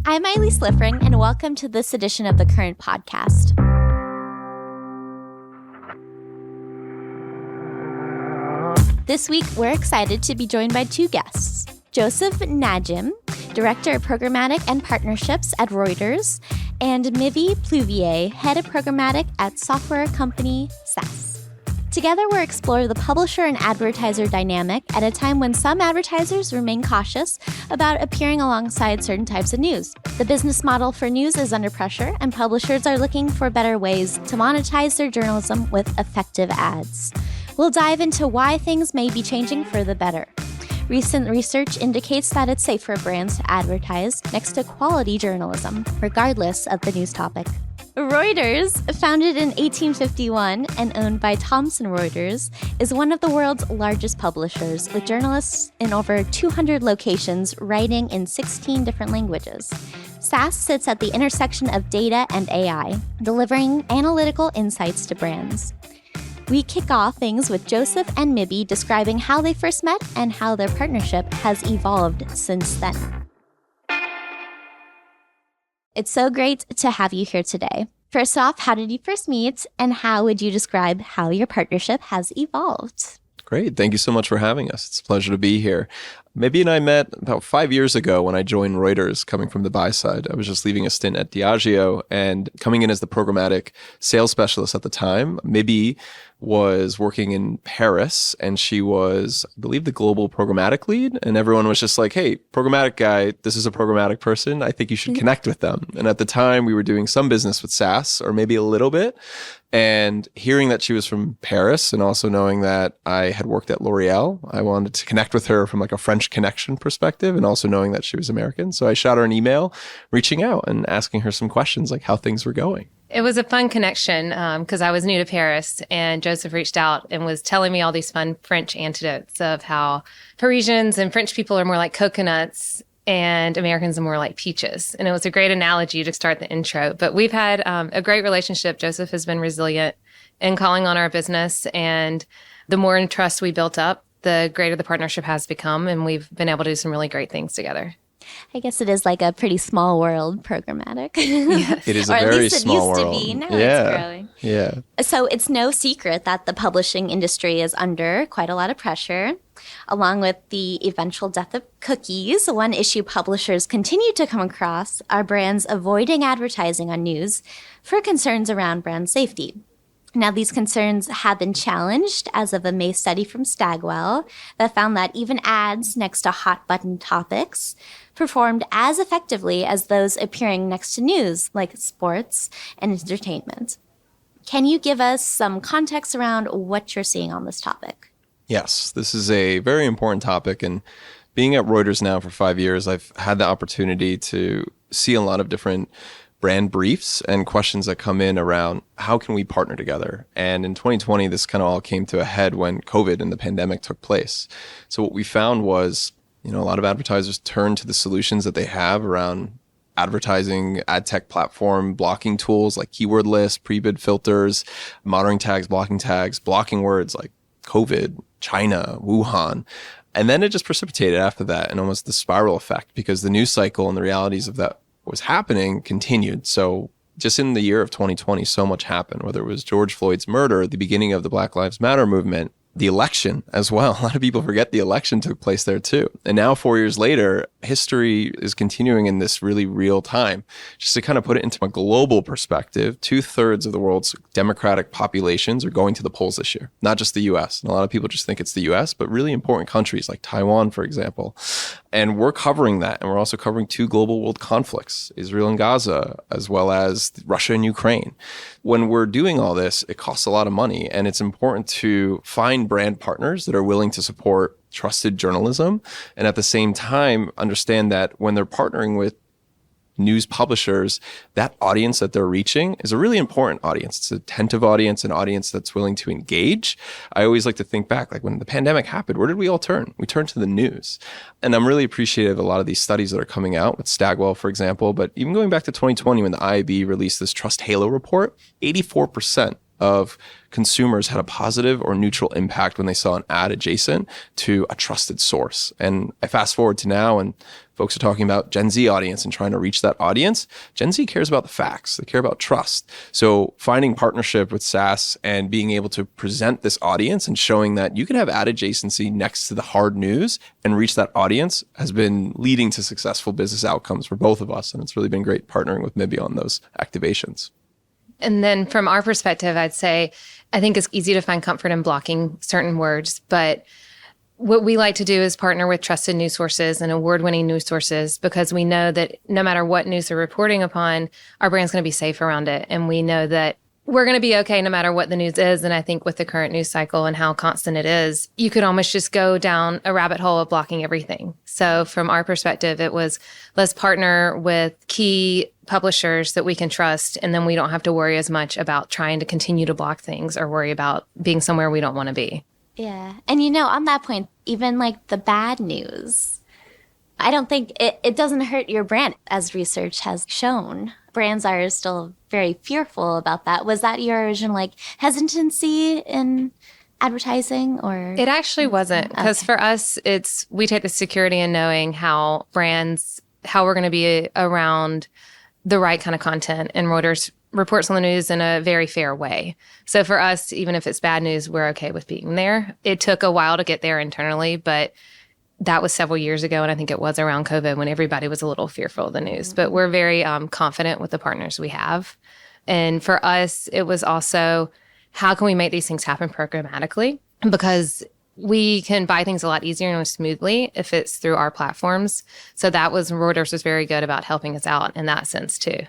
I'm Eileen Sliffring, and welcome to this edition of the Current Podcast. This week, we're excited to be joined by two guests, Josef Najm, Director of Programmatic and Partnerships at Reuters, and Mibbie Plouvier, Head of Programmatic at software company SAS. Together, we'll explore the publisher and advertiser dynamic at a time when some advertisers remain cautious about appearing alongside certain types of news. The business model for news is under pressure, and publishers are looking for better ways to monetize their journalism with effective ads. We'll dive into why things may be changing for the better. Recent research indicates that it's safe for brands to advertise next to quality journalism, regardless of the news topic. Reuters, founded in 1851 and owned by Thomson Reuters, is one of the world's largest publishers, with journalists in over 200 locations writing in 16 different languages. SAS sits at the intersection of data and AI, delivering analytical insights to brands. We kick off things with Josef and Mibbie describing how they first met and how their partnership has evolved since then. It's so great to have you here today. First off, how did you first meet, and how would you describe how your partnership has evolved? Great. Thank you so much for having us. It's a pleasure to be here. Mibbie and I met about 5 years ago when I joined Reuters, coming from the buy side. I was just leaving a stint at Diageo and coming in as the programmatic sales specialist at the time. Mibbie was working in Paris, and she was, I believe, the global programmatic lead. And everyone was just like, hey, programmatic guy, this is a programmatic person. I think you should connect with them. And at the time, we were doing some business with SAS, or maybe a little bit. And hearing that she was from Paris, and also knowing that I had worked at L'Oreal, I wanted to connect with her from like a French connection perspective, and also knowing that she was American. So I shot her an email, reaching out and asking her some questions like how things were going. It was a fun connection because I was new to Paris, and Joseph reached out and was telling me all these fun French anecdotes of how Parisians and French people are more like coconuts and Americans are more like peaches. And it was a great analogy to start the intro. But we've had a great relationship. Joseph has been resilient in calling on our business, and the more trust we built up, the greater the partnership has become, and we've been able to do some really great things together. I guess it is like a pretty small world, programmatic. Yes. It is a very small world. Or at least it used to be. Now it's growing. Yeah. So it's no secret that the publishing industry is under quite a lot of pressure. Along with the eventual death of cookies, one issue publishers continue to come across are brands avoiding advertising on news for concerns around brand safety. Now, these concerns have been challenged as of a May study from Stagwell that found that even ads next to hot-button topics performed as effectively as those appearing next to news, like sports and entertainment. Can you give us some context around what you're seeing on this topic? Yes, this is a very important topic. And being at Reuters now for 5 years, I've had the opportunity to see a lot of different brand briefs and questions that come in around how can we partner together. And in 2020, this kind of all came to a head when COVID and the pandemic took place. So what we found was, a lot of advertisers turn to the solutions that they have around advertising, ad tech platform, blocking tools like keyword lists, pre-bid filters, monitoring tags, blocking words like COVID, China, Wuhan. And then it just precipitated after that, and almost the spiral effect, because the news cycle and the realities of that was happening continued. So just in the year of 2020, so much happened, whether it was George Floyd's murder, the beginning of the Black Lives Matter movement, the election as well. A lot of people forget the election took place there too. And now 4 years later, history is continuing in this really real time. Just to kind of put it into a global perspective, 2/3 of the world's democratic populations are going to the polls this year, not just the US. And a lot of people just think it's the US, but really important countries like Taiwan, for example. And we're covering that. And we're also covering 2 global world conflicts, Israel and Gaza, as well as Russia and Ukraine. When we're doing all this, it costs a lot of money. And it's important to find brand partners that are willing to support trusted journalism. And at the same time, understand that when they're partnering with news publishers, that audience that they're reaching is a really important audience. It's an attentive audience, an audience that's willing to engage. I always like to think back, like when the pandemic happened, where did we all turn? We turned to the news. And I'm really appreciative of a lot of these studies that are coming out with Stagwell, for example, but even going back to 2020 when the IAB released this Trust Halo report, 84% of consumers had a positive or neutral impact when they saw an ad adjacent to a trusted source. And I fast forward to now, and folks are talking about Gen Z audience and trying to reach that audience. Gen Z cares about the facts. They care about trust. So finding partnership with SAS and being able to present this audience and showing that you can have ad adjacency next to the hard news and reach that audience has been leading to successful business outcomes for both of us. And it's really been great partnering with Mibbie on those activations. And then from our perspective, I'd say, I think it's easy to find comfort in blocking certain words, but what we like to do is partner with trusted news sources and award-winning news sources because we know that no matter what news they're reporting upon, our brand's going to be safe around it. And we know that we're going to be okay no matter what the news is. And I think with the current news cycle and how constant it is, you could almost just go down a rabbit hole of blocking everything. So from our perspective, it was let's partner with key publishers that we can trust. And then we don't have to worry as much about trying to continue to block things or worry about being somewhere we don't want to be. Yeah. And on that point, even like the bad news, I don't think it doesn't hurt your brand, as research has shown. Brands are still very fearful about that. Was that your original hesitancy in advertising or? It actually wasn't, because for us, we take the security in knowing how we're going to be around the right kind of content, and Reuters reports on the news in a very fair way. So for us, even if it's bad news, we're okay with being there. It took a while to get there internally, but that was several years ago. And I think it was around COVID when everybody was a little fearful of the news. But we're very confident with the partners we have. And for us, it was also, how can we make these things happen programmatically? Because we can buy things a lot easier and more smoothly if it's through our platforms. So Reuters was very good about helping us out in that sense too.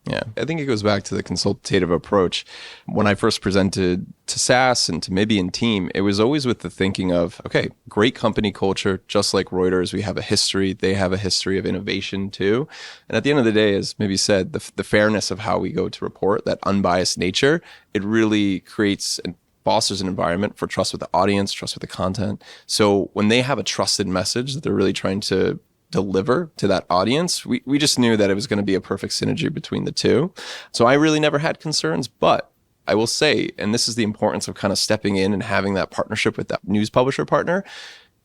Yeah, I think it goes back to the consultative approach. When I first presented to SAS and to Mibbie and team, it was always with the thinking of, okay, great company culture, just like Reuters, we have a history, they have a history of innovation too. And at the end of the day, as Mibbie said, the fairness of how we go to report, that unbiased nature, it really creates and fosters an environment for trust with the audience, trust with the content. So when they have a trusted message that they're really trying to deliver to that audience, we just knew that it was going to be a perfect synergy between the two. So I really never had concerns, but I will say, and this is the importance of kind of stepping in and having that partnership with that news publisher partner,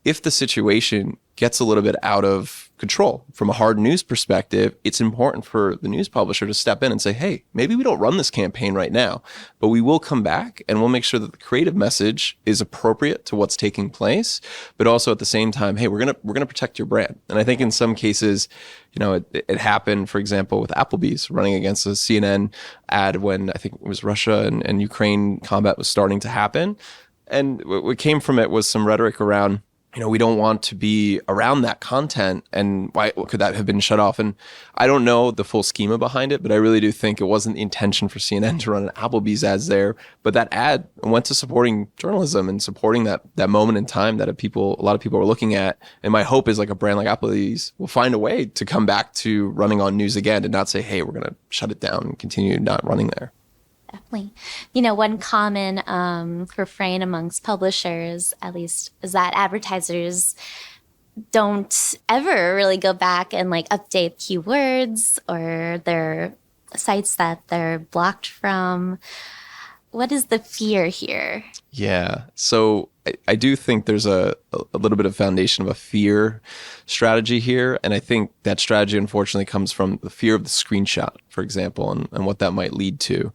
if the situation gets a little bit out of control from a hard news perspective, it's important for the news publisher to step in and say, hey, maybe we don't run this campaign right now, but we will come back and we'll make sure that the creative message is appropriate to what's taking place, but also at the same time, hey, we're gonna protect your brand. And I think in some cases, it happened, for example, with Applebee's running against a CNN ad when I think it was Russia and Ukraine combat was starting to happen. And what came from it was some rhetoric around, we don't want to be around that content, and why could that have been shut off? And I don't know the full schema behind it, but I really do think it wasn't the intention for CNN to run an Applebee's ads there. But that ad went to supporting journalism and supporting that moment in time that a lot of people were looking at. And my hope is like a brand like Applebee's will find a way to come back to running on news again and not say, hey, we're going to shut it down and continue not running there. Definitely. One common refrain amongst publishers, at least, is that advertisers don't ever really go back and update keywords or their sites that they're blocked from. What is the fear here? Yeah. So I do think there's a little bit of foundation of a fear strategy here. And I think that strategy, unfortunately, comes from the fear of the screenshot, for example, and what that might lead to.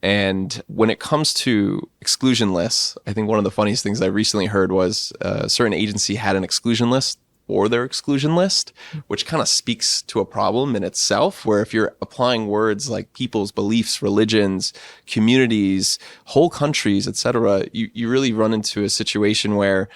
And when it comes to exclusion lists, I think one of the funniest things I recently heard was a certain agency had an exclusion list or their exclusion list, which kind of speaks to a problem in itself, where if you're applying words like people's beliefs, religions, communities, whole countries, etc., you really run into a situation where,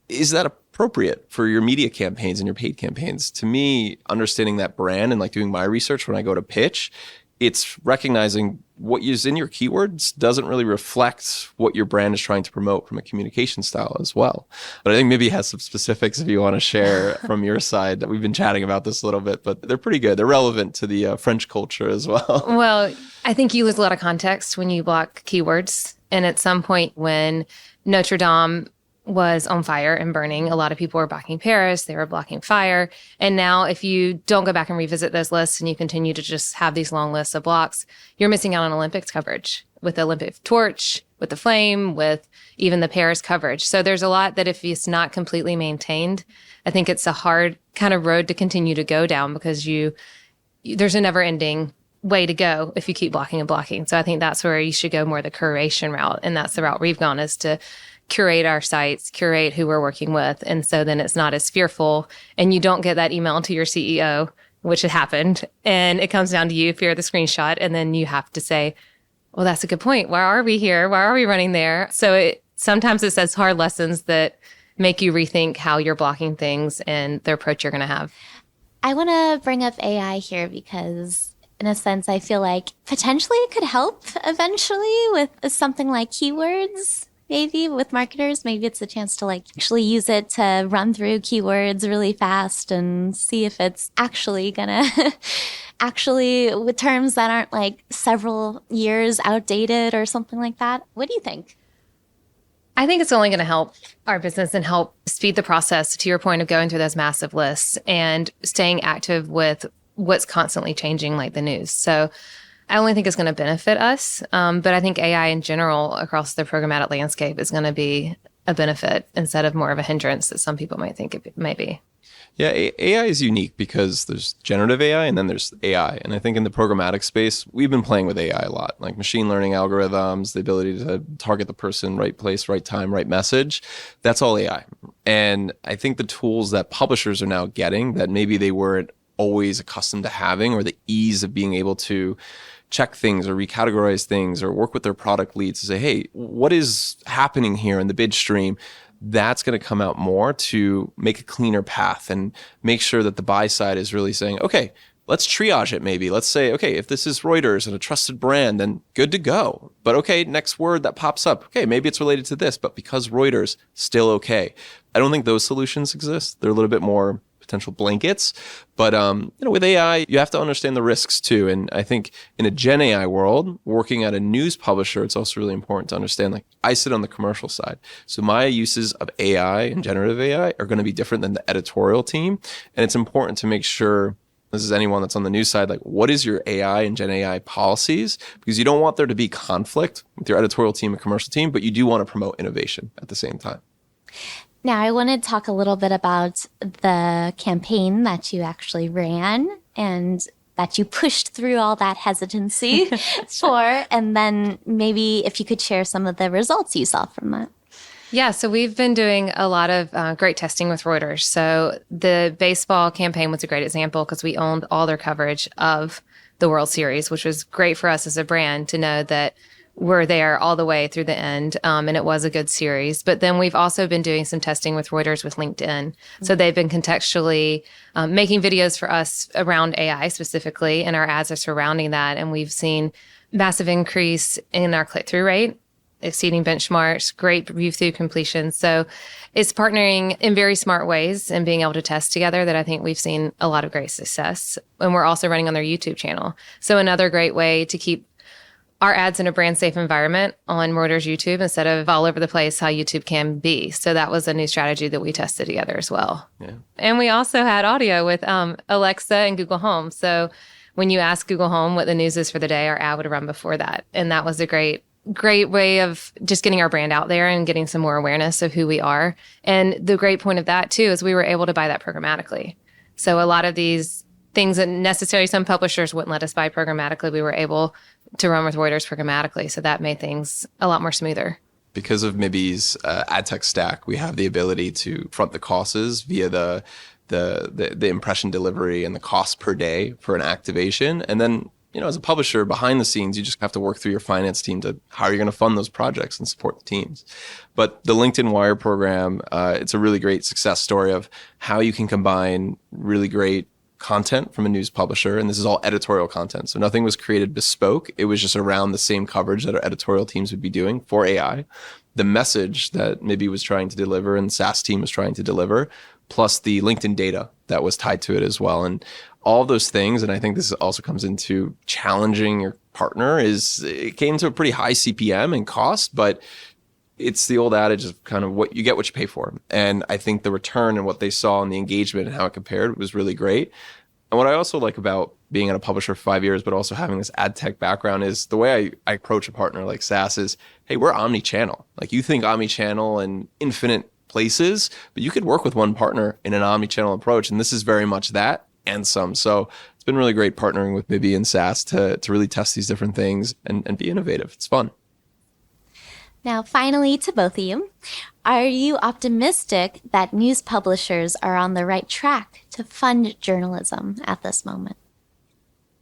is that appropriate for your media campaigns and your paid campaigns? To me, understanding that brand and doing my research when I go to pitch, it's recognizing what is in your keywords doesn't really reflect what your brand is trying to promote from a communication style as well. But I think Mibbie has some specifics if you want to share from your side. We've been chatting about this a little bit, but they're pretty good. They're relevant to the French culture as well. Well, I think you lose a lot of context when you block keywords. And at some point when Notre Dame was on fire and burning, a lot of people were blocking Paris, they were blocking fire. And now if you don't go back and revisit those lists and you continue to just have these long lists of blocks, you're missing out on Olympics coverage with the Olympic torch, with the flame, with even the Paris coverage. So there's a lot that if it's not completely maintained, I think it's a hard kind of road to continue to go down because there's a never ending way to go if you keep blocking and blocking. So I think that's where you should go more the curation route. And that's the route we've gone, is to curate our sites, curate who we're working with. And so then it's not as fearful and you don't get that email to your CEO, which had happened. And it comes down to you if you're the screenshot. And then you have to say, well, that's a good point. Why are we here? Why are we running there? So sometimes it says hard lessons that make you rethink how you're blocking things and the approach you're going to have. I want to bring up AI here because in a sense, I feel like potentially it could help eventually with something like keywords. Maybe with marketers, maybe it's a chance to actually use it to run through keywords really fast and see if it's actually gonna actually with terms that aren't several years outdated or something like that. What do you think? I think it's only going to help our business and help speed the process, to your point of going through those massive lists and staying active with what's constantly changing, like the news. So I only think it's going to benefit us. But I think AI in general across the programmatic landscape is going to be a benefit instead of more of a hindrance that some people might think it may be. Yeah, AI is unique because there's generative AI and then there's AI. And I think in the programmatic space, we've been playing with AI a lot, like machine learning algorithms, the ability to target the person, right place, right time, right message. That's all AI. And I think the tools that publishers are now getting that maybe they weren't always accustomed to having, or the ease of being able to check things or recategorize things or work with their product leads to say, hey, what is happening here in the bid stream? That's going to come out more to make a cleaner path and make sure that the buy side is really saying, okay, let's triage it maybe. Let's say, okay, if this is Reuters and a trusted brand, then good to go. But okay, next word that pops up, okay, maybe it's related to this, but because Reuters, still okay. I don't think those solutions exist. They're a little bit more potential blankets. But with AI, you have to understand the risks too. And I think in a Gen AI world, working at a news publisher, it's also really important to understand, I sit on the commercial side. So my uses of AI and generative AI are going to be different than the editorial team. And it's important to make sure, this is anyone that's on the news side, what is your AI and Gen AI policies? Because you don't want there to be conflict with your editorial team and commercial team, but you do want to promote innovation at the same time. Now, I want to talk a little bit about the campaign that you actually ran and that you pushed through all that hesitancy for, and then maybe if you could share some of the results you saw from that. Yeah, so we've been doing a lot of great testing with Reuters. So the baseball campaign was a great example because we owned all their coverage of the World Series, which was great for us as a brand to know that we're there all the way through the end. And it was a good series. But then we've also been doing some testing with Reuters with LinkedIn. So they've been contextually making videos for us around AI specifically, and our ads are surrounding that. And we've seen massive increase in our click-through rate, exceeding benchmarks, great view-through completion. So it's partnering in very smart ways and being able to test together that I think we've seen a lot of great success. And we're also running on their YouTube channel. So another great way to keep our ads in a brand safe environment on Reuters YouTube instead of all over the place how YouTube can be. So that was a new strategy that we tested together as well. Yeah. And we also had audio with Alexa and Google Home. So when you ask Google Home what the news is for the day, our ad would run before that. And that was a great way of just getting our brand out there and getting some more awareness of who we are. And the great point of that too is we were able to buy that programmatically. So a lot of these things that necessarily some publishers wouldn't let us buy programmatically, we were able to run with Reuters programmatically. So that made things a lot more smoother. Because of Mibbie's ad tech stack, we have the ability to front the costs via the impression delivery and the cost per day for an activation. And then, as a publisher behind the scenes, you just have to work through your finance team to how you're going to fund those projects and support the teams. But the LinkedIn Wire program, it's a really great success story of how you can combine really great content from a news publisher, and this is all editorial content. So nothing was created bespoke. It was just around the same coverage that our editorial teams would be doing for AI. The message that Mibbie was trying to deliver and SAS team was trying to deliver, plus the LinkedIn data that was tied to it as well. And all those things, and I think this also comes into challenging your partner, is it came to a pretty high CPM and cost, but it's the old adage of kind of what you get, what you pay for. And I think the return and what they saw and the engagement and how it compared was really great. And what I also like about being at a publisher for 5 years, but also having this ad tech background is the way I approach a partner like SAS is, hey, we're omni-channel. Like you think omni-channel and infinite places, but you could work with one partner in an omni-channel approach. And this is very much that and some. So it's been really great partnering with Mibbie and SAS to really test these different things and be innovative. It's fun. Now, finally, to both of you, are you optimistic that news publishers are on the right track to fund journalism at this moment?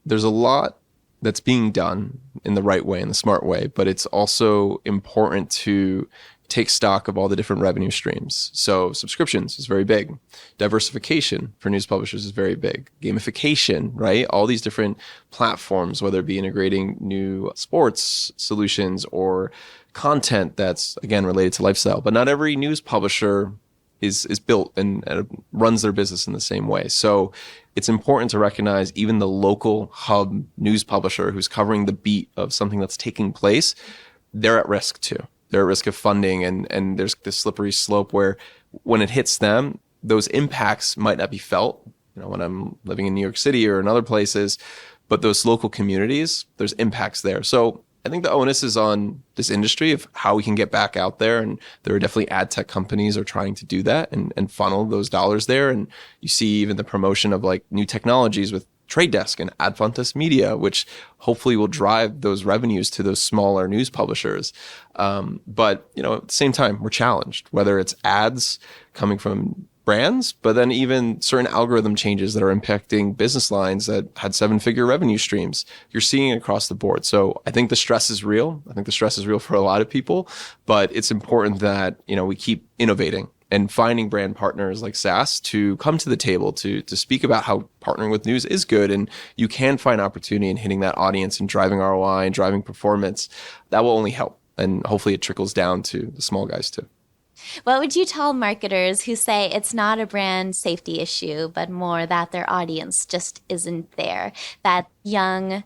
There's a lot that's being done in the right way, in the smart way, but it's also important to take stock of all the different revenue streams. So subscriptions is very big. Diversification for news publishers is very big. Gamification, right? All these different platforms, whether it be integrating new sports solutions or content that's, again, related to lifestyle. But not every news publisher is built and runs their business in the same way. So it's important to recognize even the local hub news publisher who's covering the beat of something that's taking place, they're at risk too. They're at risk of funding, and there's this slippery slope where when it hits them, those impacts might not be felt, when I'm living in New York City or in other places, but those local communities, there's impacts there. So I think the onus is on this industry of how we can get back out there. And there are definitely ad tech companies are trying to do that and funnel those dollars there. And you see even the promotion of like new technologies with Trade Desk and Advantas Media, which hopefully will drive those revenues to those smaller news publishers. But, at the same time, we're challenged, whether it's ads coming from brands, but then even certain algorithm changes that are impacting business lines that had 7-figure revenue streams. You're seeing it across the board. So I think the stress is real. I think the stress is real for a lot of people, but it's important that, we keep innovating and finding brand partners like SAS to come to the table to speak about how partnering with news is good. And you can find opportunity in hitting that audience and driving ROI and driving performance. That will only help. And hopefully it trickles down to the small guys too. What would you tell marketers who say it's not a brand safety issue, but more that their audience just isn't there? That young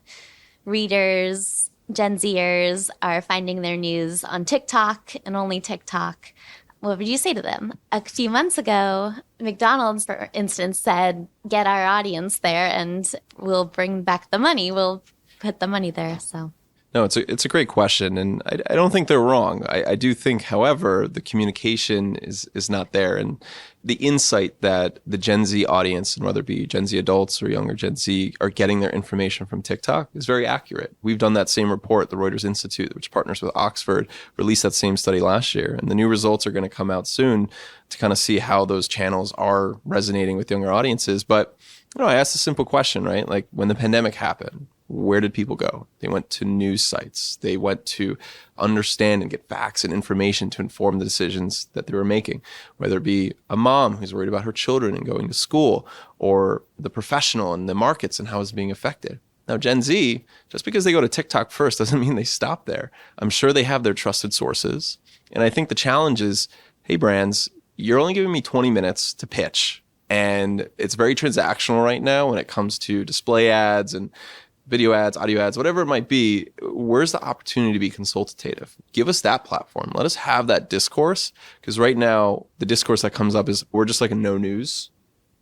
readers, Gen Zers, are finding their news on TikTok and only TikTok. What would you say to them? A few months ago, McDonald's, for instance, said, get our audience there and we'll bring back the money. We'll put the money there. So. No, it's a great question, and I don't think they're wrong. I do think, however, the communication is not there, and the insight that the Gen Z audience, and whether it be Gen Z adults or younger Gen Z, are getting their information from TikTok is very accurate. We've done that same report, the Reuters Institute, which partners with Oxford, released that same study last year, and the new results are going to come out soon to kind of see how those channels are resonating with younger audiences. But I asked a simple question, right? Like when the pandemic happened, where did people go? They went to news sites. They went to understand and get facts and information to inform the decisions that they were making, whether it be a mom who's worried about her children and going to school, or the professional and the markets and how it's being affected. Now, Gen Z, just because they go to TikTok first doesn't mean they stop there. I'm sure they have their trusted sources. And I think the challenge is, hey, brands, you're only giving me 20 minutes to pitch. And it's very transactional right now when it comes to display ads and video ads, audio ads, whatever it might be. Where's the opportunity to be consultative? Give us that platform. Let us have that discourse. Because right now, the discourse that comes up is we're just like a no news.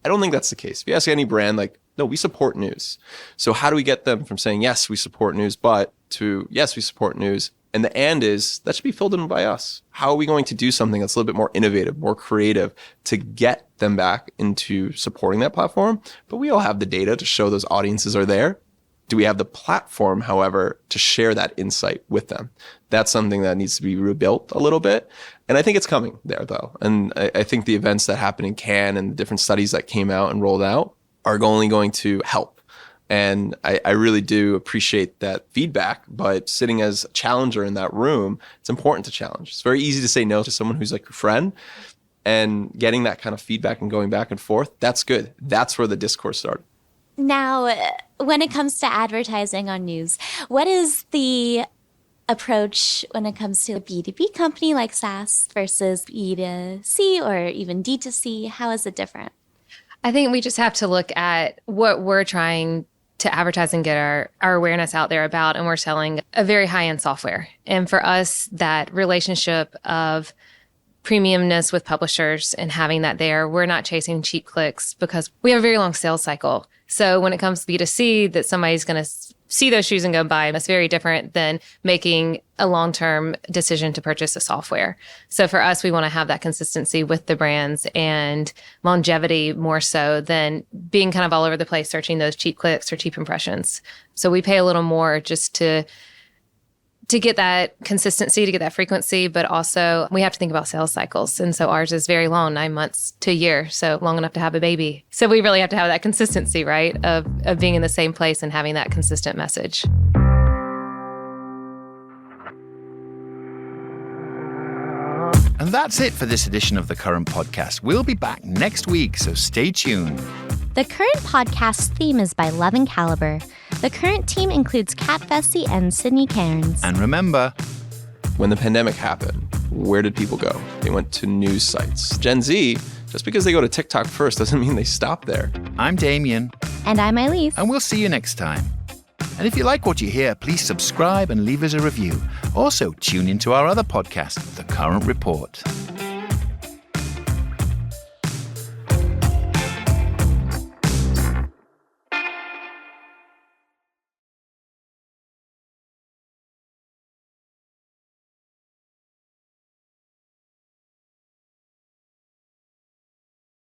I don't think that's the case. If you ask any brand, like, no, we support news. So how do we get them from saying, yes, we support news, but to, yes, we support news. And the and is, that should be filled in by us. How are we going to do something that's a little bit more innovative, more creative to get them back into supporting that platform? But we all have the data to show those audiences are there. Do we have the platform, however, to share that insight with them? That's something that needs to be rebuilt a little bit. And I think it's coming there, though. And I think the events that happened in Cannes and the different studies that came out and rolled out are only going to help. And I really do appreciate that feedback. But sitting as a challenger in that room, it's important to challenge. It's very easy to say no to someone who's like your friend. And getting that kind of feedback and going back and forth, that's good. That's where the discourse started. Now, when it comes to advertising on news, what is the approach when it comes to a B2B company like SAS versus B2C or even D2C? How is it different? I think we just have to look at what we're trying to advertise and get our awareness out there about, and we're selling a very high-end software. And for us, that relationship of premiumness with publishers and having that there. We're not chasing cheap clicks because we have a very long sales cycle. So when it comes to B2C, that somebody's going to see those shoes and go buy them, that's very different than making a long-term decision to purchase a software. So for us, we want to have that consistency with the brands and longevity more so than being kind of all over the place, searching those cheap clicks or cheap impressions. So we pay a little more just to get that consistency, to get that frequency, but also we have to think about sales cycles. And so ours is very long, 9 months to a year, so long enough to have a baby. So we really have to have that consistency, right, of being in the same place and having that consistent message. And that's it for this edition of The Current Podcast. We'll be back next week, so stay tuned. The Current Podcast theme is by Love and Caliber. The Current team includes Kat Vesey and Sydney Cairns. And remember, When the pandemic happened, where did people go? They went to news sites. Gen Z, just because they go to TikTok first doesn't mean they stop there. I'm Damien. And I'm Elise. And we'll see you next time. And if you like what you hear, please subscribe and leave us a review. Also, tune into our other podcast, The Current Report.